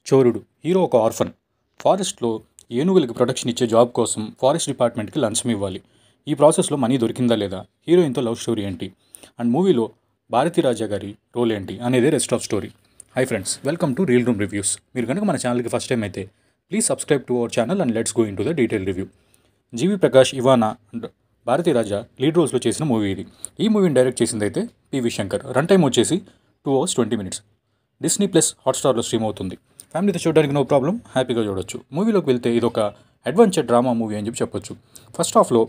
చోరుడు hero ఒక orphan. ఫారెస్ట్లో ఏనుగులకి ప్రొటెక్షన్ ఇచ్చే జాబ్ కోసం ఫారెస్ట్ డిపార్ట్మెంట్కి లంచం ఇవ్వాలి. ఈ ప్రాసెస్లో మనీ దొరికిందా లేదా, హీరోయిన్తో లవ్ స్టోరీ ఏంటి, అండ్ మూవీలో భారతీ రాజా గారి రోల్ ఏంటి అనేది rest of story. Hi friends, welcome to real room reviews. మీరు కనుక మన ఛానల్కి ఫస్ట్ టైం అయితే please subscribe to our channel and let's go into the detail review. GV Prakash, Ivana and Bharathi Raja lead రోల్స్లో చేసిన మూవీ ఇది. ఈ మూవీని డైరెక్ట్ చేసింది అయితే పివి శంకర్. రన్ టైం వచ్చేసి 2 hours 20 minutes. డిస్నీ ప్లస్ హాట్స్టార్లో స్ట్రీమ్ అవుతుంది. ఫ్యామిలీతో చూడడానికి నో ప్రాబ్లం, హ్యాపీగా చూడొచ్చు. మూవీలోకి వెళ్తే ఇది ఒక అడ్వెంచర్ డ్రామా మూవీ అని చెప్పొచ్చు. ఫస్ట్ హాఫ్లో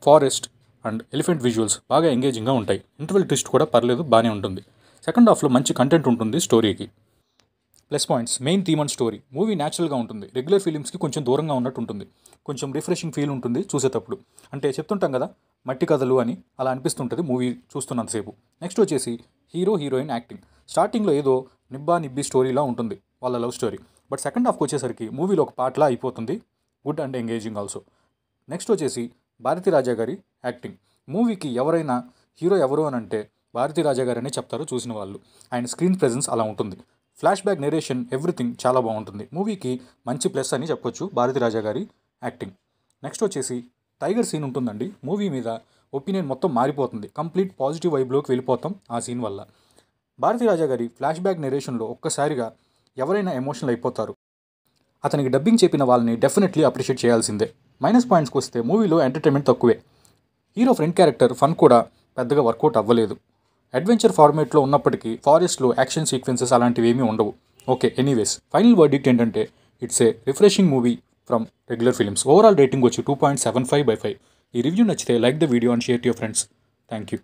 ఫారెస్ట్ అండ్ ఎలిఫెంట్ విజువల్స్ బాగా ఎంగేజింగ్గా ఉంటాయి. ఇంటర్వెల్ ట్విస్ట్ కూడా పర్లేదు, బాగానే ఉంటుంది. సెకండ్ హాఫ్లో మంచి కంటెంట్ ఉంటుంది స్టోరీకి. Plus points: main theme and story. Movie న్యాచురల్గా ఉంటుంది, రెగ్యులర్ ఫిలిమ్స్కి కొంచెం దూరంగా ఉన్నట్టు ఉంటుంది. కొంచెం రిఫ్రెషింగ్ ఫీల్ ఉంటుంది చూసేటప్పుడు. అంటే చెప్తుంటాం కదా మట్టి కథలు అని, అలా అనిపిస్తుంటుంది మూవీ చూస్తున్నంతసేపు. నెక్స్ట్ వచ్చేసి హీరో హీరోయిన్ యాక్టింగ్. స్టార్టింగ్లో ఏదో నిబ్బా నిబ్బి స్టోరీలా ఉంటుంది వాళ్ళ లవ్ స్టోరీ, బట్ సెకండ్ హాఫ్కి వచ్చేసరికి మూవీలో ఒక పార్ట్లా అయిపోతుంది. Good and engaging also. Next వచ్చేసి భారతీ రాజా గారి యాక్టింగ్. మూవీకి ఎవరైనా హీరో ఎవరు అని అంటే భారతీ రాజా గారు అని చెప్తారు చూసిన వాళ్ళు. ఆయన స్క్రీన్ ప్రెజెన్స్ అలా ఉంటుంది. ఫ్లాష్ బ్యాక్ నెరేషన్, ఎవ్రీథింగ్ చాలా బాగుంటుంది. మూవీకి మంచి ప్లస్ అని చెప్పొచ్చు భారతీ రాజా గారి యాక్టింగ్. నెక్స్ట్ వచ్చేసి టైగర్ సీన్ ఉంటుందండి. మూవీ మీద ఒపీనియన్ మొత్తం మారిపోతుంది. కంప్లీట్ పాజిటివ్ వైబ్లోకి వెళ్ళిపోతాం ఆ సీన్ వల్ల. భారతీ రాజా గారి ఫ్లాష్ బ్యాక్ నెరేషన్లో ఒక్కసారిగా ఎవరైనా ఎమోషనల్ అయిపోతారు. అతనికి డబ్బింగ్ చెప్పిన వాళ్ళని డెఫినెట్లీ అప్రిషియేట్ చేయాల్సిందే. మైనస్ పాయింట్స్కి వస్తే మూవీలో ఎంటర్టైన్మెంట్ తక్కువే. హీరో ఫ్రెండ్ క్యారెక్టర్ ఫన్ కూడా పెద్దగా వర్కౌట్ అవ్వలేదు. అడ్వెంచర్ ఫార్మేట్లో ఉన్నప్పటికీ ఫారెస్ట్లో యాక్షన్ సీక్వెన్సెస్ అలాంటివి ఏమీ ఉండవు. ఓకే, ఎనీవేస్ ఫైనల్ వర్డిక్ట్ ఏంటంటే it's a refreshing movie from regular films. Overall rating వచ్చి 2.75/5. ఈ రివ్యూ నచ్చితే like the video and share to your friends. Thank you.